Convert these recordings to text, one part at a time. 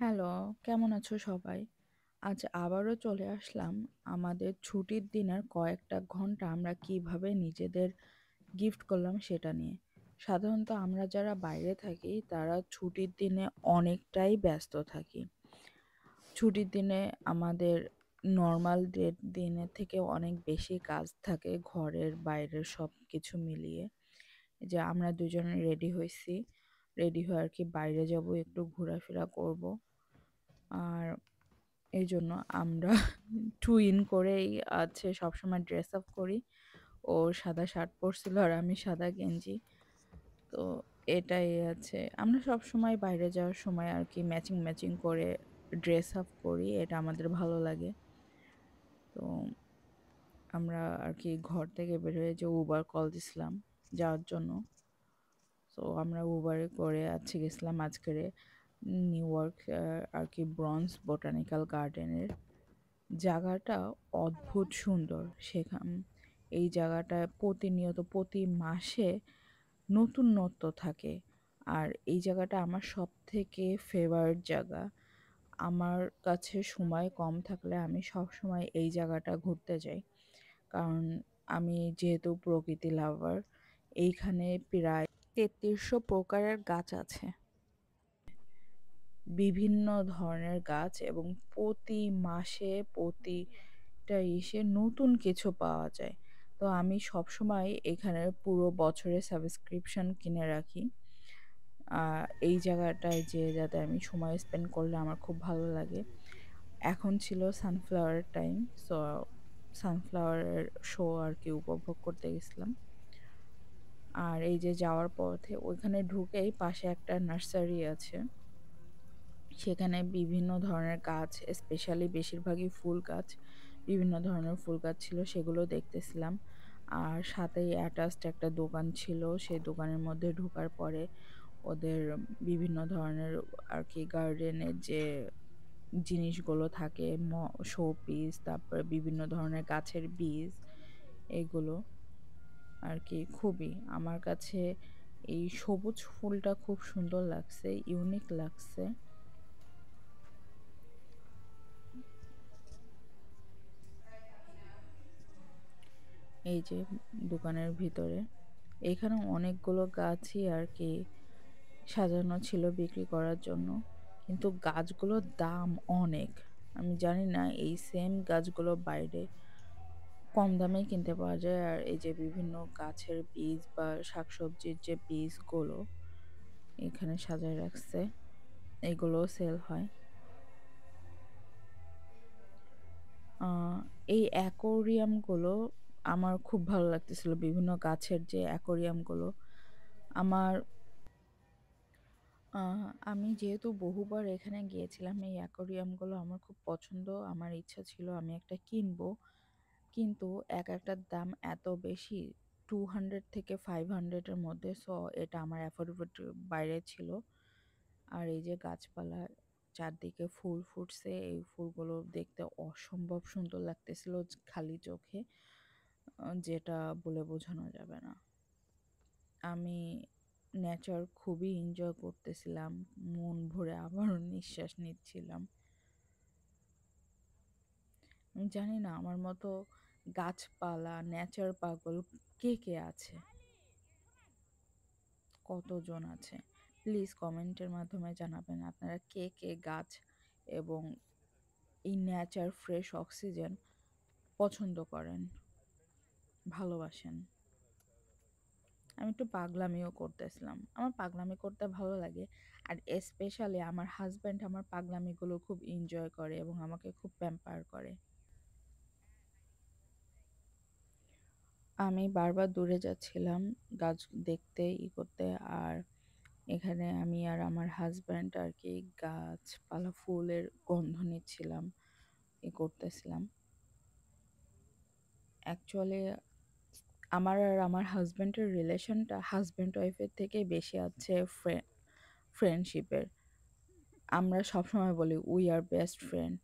Hello, কেমন আছো সবাই? আজ আবারও চলে আসলাম আমাদের ছুটির দিনের কয়েকটা ঘন্টা আমরা কিভাবে নিজেদের গিফট করলাম সেটা নিয়ে। সাধারণত আমরা যারা বাইরে থাকি তারা ছুটির দিনে অনেকটাই ব্যস্ত থাকি। ছুটির দিনে আমাদের নরমাল দিনের থেকে অনেক বেশি কাজ থাকে ঘরের বাইরের সবকিছু মিলিয়ে। যে আমরা দুজনে রেডি হইছি। রেডি হয়ে আর কি বাইরে যাব, একটু ঘোরাফেরা করব। আর এইজন্য আমরা টুইন করেই সবসময় ড্রেস আপ করি। ও সাদা শার্ট পরছিল আর আমি সাদা গেঞ্জি। তো এটাই আমরা সবসময় বাইরে যাওয়ার সময় আর কি ম্যাচিং ম্যাচিং করে ড্রেস আপ করি। এটা আমাদের ভালো লাগে। তো আমরা আর কি ঘর থেকে বের হয়ে যে উবার কল দিছিলাম যাওয়ার জন্য। তো আমরা উবারে করে গেছিলাম আজকেরে নিউ ইয়র্ক আর কি ব্রঞ্জ বোটানিক্যাল গার্ডেনের। জায়গাটা অদ্ভুত সুন্দর। এই জায়গাটায় প্রতিনিয়ত প্রতি মাসে নতুনত্ব থাকে। আর এই জায়গাটা আমার সবথেকে ফেভারিট জায়গা। আমার কাছে সময় কম থাকলে আমি সবসময় এই জায়গাটা ঘুরতে যাই। কারণ আমি যেহেতু প্রকৃতি লাভার, এইখানে প্রায় ৩৩০০ প্রকারের গাছ আছে। বিভিন্ন ধরনের গাছ এবং প্রতি মাসে প্রতিটা নতুন কিছু পাওয়া যায়। তো আমি সবসময় এখানে পুরো বছরের সাবস্ক্রিপশন কিনে রাখি। এই জায়গাটায় যেয়ে যাতে আমি সময় স্পেন্ড করলে আমার খুব ভালো লাগে। এখন ছিল সানফ্লাওয়ারের টাইম। সো সানফ্লাওয়ারের শো আর কি উপভোগ করতে গেছিলাম। আর এই যে যাওয়ার পথে ওইখানে ঢুকেই পাশে একটা নার্সারি আছে। সেখানে বিভিন্ন ধরনের গাছ, স্পেশালি বেশিরভাগই ফুল গাছ, বিভিন্ন ধরনের ফুল গাছ ছিল, সেগুলো দেখতেছিলাম। আর সাথেই অ্যাটাচড একটা দোকান ছিল। সেই দোকানের মধ্যে ঢোকার পরে ওদের বিভিন্ন ধরনের আর কি গার্ডেনের যে জিনিসগুলো থাকে, শো পিস, তারপরে বিভিন্ন ধরনের গাছের বীজ, এগুলো আর কি খুবই আমার কাছে এই সবুজ ফুলটা খুব সুন্দর লাগছে, ইউনিক লাগছে। এই যে দোকানের ভিতরে এখানে অনেকগুলো গাছই আর কি সাজানো ছিল বিক্রি করার জন্য, কিন্তু গাছগুলোর দাম অনেক। আমি জানি না এই সেম গাছগুলো বাইরে কম দামে কিনতে পাওয়া যায়। আর এই যে বিভিন্ন গাছের বীজ বা শাকসবজির যে বীজগুলো এখানে সাজায় রাখছে, এগুলোও সেল হয়। আহ, এই অ্যাকোরিয়ামগুলো আমার খুব ভালো লাগতেছিল, বিভিন্ন গাছের যে অ্যাকোরিয়ামগুলো। আমার আমি যেহেতু বহুবার এখানে গিয়েছিলাম, এই অ্যাকোরিয়ামগুলো আমার খুব পছন্দ। আমার ইচ্ছা ছিল আমি একটা কিনবো। কিন্তু একটার দাম এত বেশি, 200 থেকে 500 এর মধ্যে। সো এটা আমার অ্যাফোর্ডেবল বাইরে ছিল। আর এই যে গাছপালা, চারদিকে ফুল ফুটছে, এই ফুলগুলো দেখতে অসম্ভব সুন্দর লাগতেছিল খালি চোখে, যেটা বলে বোঝানো যাবে না। আমি নেচার খুবই এনজয় করতেছিলাম, মন ভরে আবারও নিঃশ্বাস নিচ্ছিলাম। আমি জানি না আমার মতো গাছপালা নেচার পাগল কে কে আছে, কতজন আছে। প্লিজ কমেন্টের মাধ্যমে জানাবেন আপনারা কে কে গাছ এবং এই নেচার ফ্রেশ অক্সিজেন পছন্দ করেন, ভালোবাসেন। আমি একটু পাগলামিও করতেছিলাম, আমার পাগলামি করতে ভালো লাগে। আর স্পেশালি আমার হাজব্যান্ড আমার পাগলামিগুলো খুব এনজয় করে এবং আমাকে খুব প্যাম্পার করে। আমি বারবার দূরে যাচ্ছিলাম গাছ দেখতে, করতে। আর এখানে আমি আর আমার হাজব্যান্ড আর কি গাছপালা ফুলের গন্ধ নিচ্ছিলাম, করতেছিলাম। অ্যাকচুয়ালি আমার আর আমার হাজব্যান্ডের রিলেশনটা হাজব্যান্ড ওয়াইফের থেকে বেশি আছে ফ্রেন্ডশিপের। আমরা সবসময় বলি উই আর বেস্ট ফ্রেন্ড।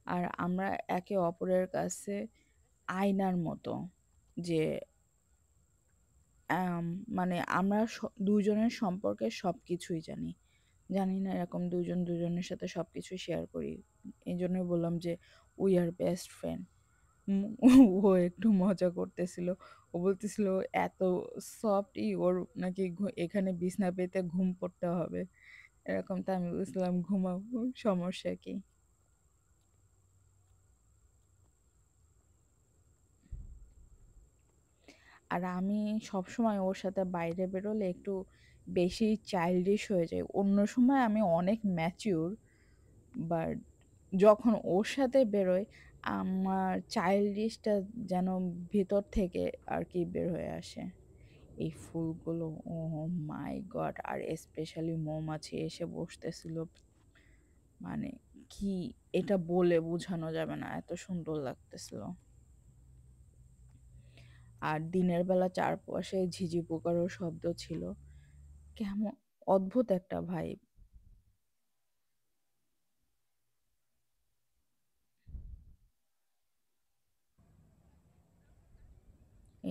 আর আমরা একে অপরের কাছে আয়নার মতো। যে আম, মানে আমরা দুজনের সম্পর্কে সব কিছুই জানি। জানি না এরকম দুজন দুজনের সাথে সবকিছু শেয়ার করি। এই জন্যই বললাম যে উই আর বেস্ট ফ্রেন্ড। উম, ও একটু মজা করতেছিল। ও বলতেছিল এত সফট ওর নাকি এখানে বিছনা পেতে ঘুম পড়তে হবে। এরকম, তো আমি বলছিলাম ঘুমাও, সমস্যা কি? আর আমি সবসময় ওর সাথে বাইরে বেরোলে একটু বেশি চাইল্ডিশ হয়ে যাই। অন্য সময় আমি অনেক ম্যাচিউর, বাট যখন ওর সাথে বেরোই আমার চাইল্ডিশটা যেন ভেতর থেকে আর কি বের হয়ে আসে। এই ফুলগুলো, ও মাই গড! আর স্পেশালি মৌমাছি এসে বসতেছিল, মানে কি, এটা বলে বোঝানো যাবে না, এত সুন্দর লাগতেছিল। আর দিনের বেলা চারপাশে ঝিঝি পোকারও শব্দ ছিল। কেমন অদ্ভুত একটা ভাইব।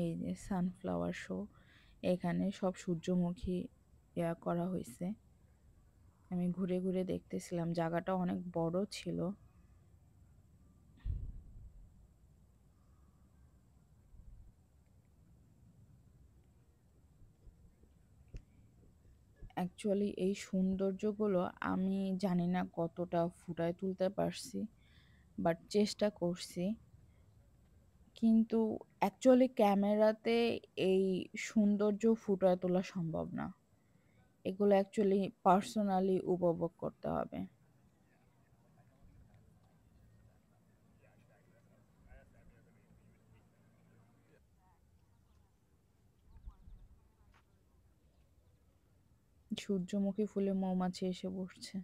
এই যে সানফ্লাওয়ার শো, এখানে সব সূর্যমুখী করা হয়েছে। আমি ঘুরে ঘুরে দেখতেছিলাম, জায়গাটা অনেক বড় ছিল। অ্যাকচুয়ালি এই সৌন্দর্যগুলো আমি জানি না কতটা ফুটায় তুলতে পারছি, বাট চেষ্টা করছি। কিন্তু অ্যাকচুয়ালি ক্যামেরাতে এই সৌন্দর্য ফুটায় তোলা সম্ভব না। এগুলো অ্যাকচুয়ালি পার্সোনালি উপভোগ করতে হবে। সূর্যমুখী ফুলে মৌমাছি এসে বসছে।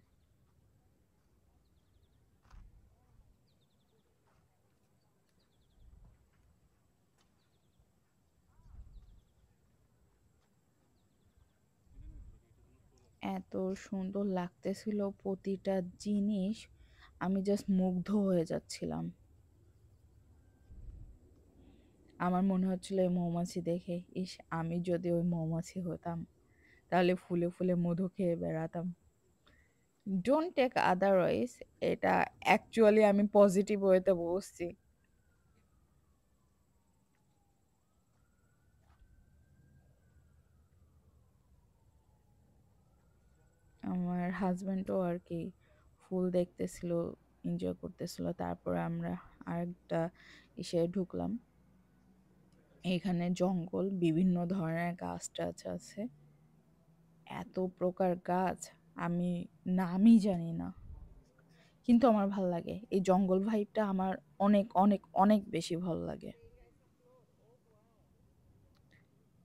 এত সুন্দর লাগতেছিল প্রতিটা জিনিস, আমি জাস্ট মুগ্ধ হয়ে যাচ্ছিলাম। আমার মনে হচ্ছিল এই মৌমাছি দেখে, ইস আমি যদি ওই মৌমাছি হতাম তাহলে ফুলে ফুলে মধু খেয়ে বেড়াতাম। ডোন্ট টেক আদারওয়াইজ, এটা অ্যাকচুয়ালি আমি পজিটিভ ওয়েতে বলছি। আমার হাজব্যান্ডও আর কি ফুল দেখতেছিল, এনজয় করতেছিল। তারপর আমরা আরেকটা ইসে ঢুকলাম। এখানে জঙ্গল, বিভিন্ন ধরনের গাছ টাছ আছে, এত প্রকার গাছ আমি নামই জানি না। কিন্তু আমার ভাল লাগে এই জঙ্গল ভাইবটা, আমার অনেক অনেক অনেক বেশি ভালো লাগে।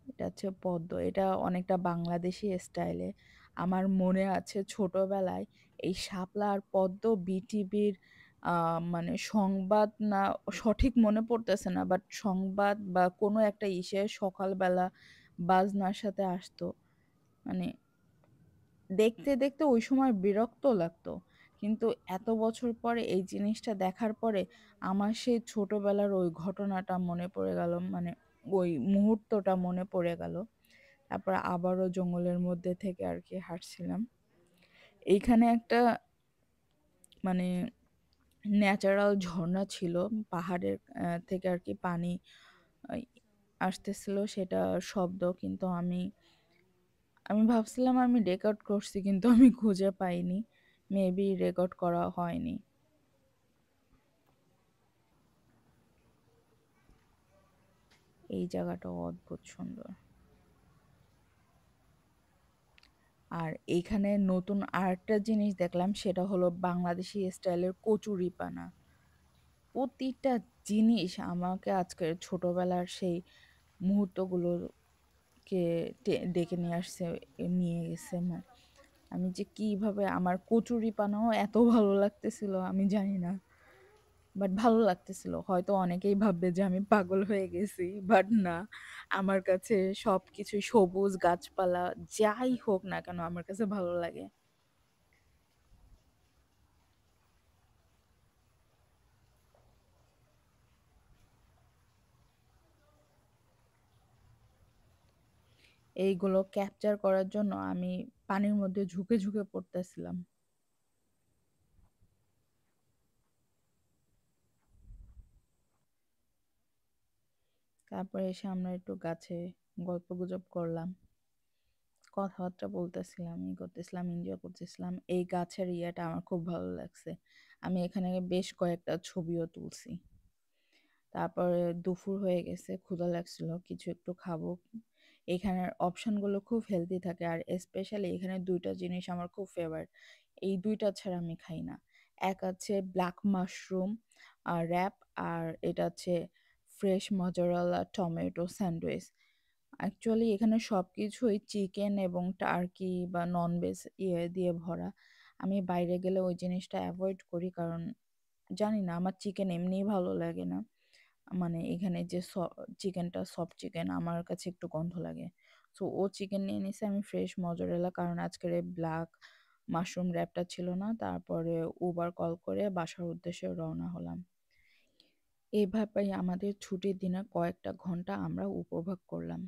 এটা হচ্ছে পদ্ম, এটা অনেকটা বাংলাদেশি স্টাইলে। আমার মনে আছে ছোটবেলায় এই শাপলা আর পদ্ম বিটিভির মানে সংবাদ, না সঠিক মনে পড়তেছে না, বাট সংবাদ বা কোনো একটা ইসে সকালবেলা বাজনার সাথে আসতো। মানে দেখতে দেখতে ওই সময় বিরক্ত লাগতো, কিন্তু এত বছর পরে এই জিনিসটা দেখার পরে আমার সেই ছোটবেলার ওই ঘটনাটা মনে পড়ে গেল, মানে ওই মুহূর্তটা মনে পড়ে গেল। তারপর আবারও জঙ্গলের মধ্যে থেকে আর কি হাঁটছিলাম। এইখানে একটা মানে ন্যাচারাল ঝর্ণা ছিল, পাহাড়ের থেকে আর কি পানি আহ, আসতেছিল, সেটা শব্দ। কিন্তু আমি আমি ভাবছিলাম আমি রেকর্ড করছি, কিন্তু আমি খুঁজে পাইনি, মেবি রেকর্ড করা হয়নি। এই জায়গাটা অদ্ভুত সুন্দর। আর এইখানে নতুন আরেকটা জিনিস দেখলাম, সেটা হলো বাংলাদেশি স্টাইলের কচুরি পানা। প্রতিটা জিনিস আমাকে আজকের ছোটবেলার সেই মুহূর্তগুলোকে ডেকে নিয়ে আসছে, নিয়ে গেছে। আমি যে কিভাবে আমার কচুরি পানাও এত ভালো লাগতেছিল আমি জানি না, বাট ভালো লাগতেছিল। হয়তো অনেকেই ভাববে যে আমি পাগল হয়ে গেছি, বাট না, আমার কাছে সবকিছু সবুজ গাছপালা যাই হোক না কেন আমার কাছে ভালো লাগে। এইগুলো ক্যাপচার করার জন্য আমি পানির মধ্যে ঝুঁকে ঝুঁকে পড়তেছিলাম। তারপরে এসে আমরা একটু গাছে গল্পগুজব করলাম, কথাবার্তা বলতেছিলাম, করতেছিলাম, এনজয় করতেছিলাম। এই গাছের ইয়েটা আমার খুব ভালো লাগছে। আমি এখানে বেশ কয়েকটা ছবিও তুলছি। তারপরে দুপুর হয়ে গেছে, ক্ষুধা লাগছিল, কিছু একটু খাবো। এখানের অপশনগুলো খুব হেলদি থাকে, আর স্পেশালি এখানে দুইটা জিনিস আমার খুব ফেভারিট। এই দুইটা ছাড়া আমি খাই না। এক আছে ব্ল্যাক মাশরুম আর র্যাপ, আর এটা হচ্ছে fresh mozzarella tomato sandwich. Actually এখানে সব কিছুই চিকেন এবং টার্কি বা ননভেজ ইয়ে দিয়ে ভরা। আমি বাইরে গেলে ওই জিনিসটা অ্যাভয়েড করি, কারণ জানি না, আমার চিকেন এমনিই ভালো লাগে না। মানে এখানে যে চিকেনটা সফট চিকেন আমার কাছে একটু গন্ধ লাগে। সো ও চিকেন নিয়ে নিছে, আমি ফ্রেশ মজারেলা, কারণ আজকের এই ব্ল্যাক মাশরুম র্যাপটা ছিল না। তারপরে উবার কল করে বাসার উদ্দেশ্যে রওনা হলাম। এইভাবেই আমাদের ছুটির দিনে কয়েকটা ঘন্টা আমরা উপভোগ করলাম।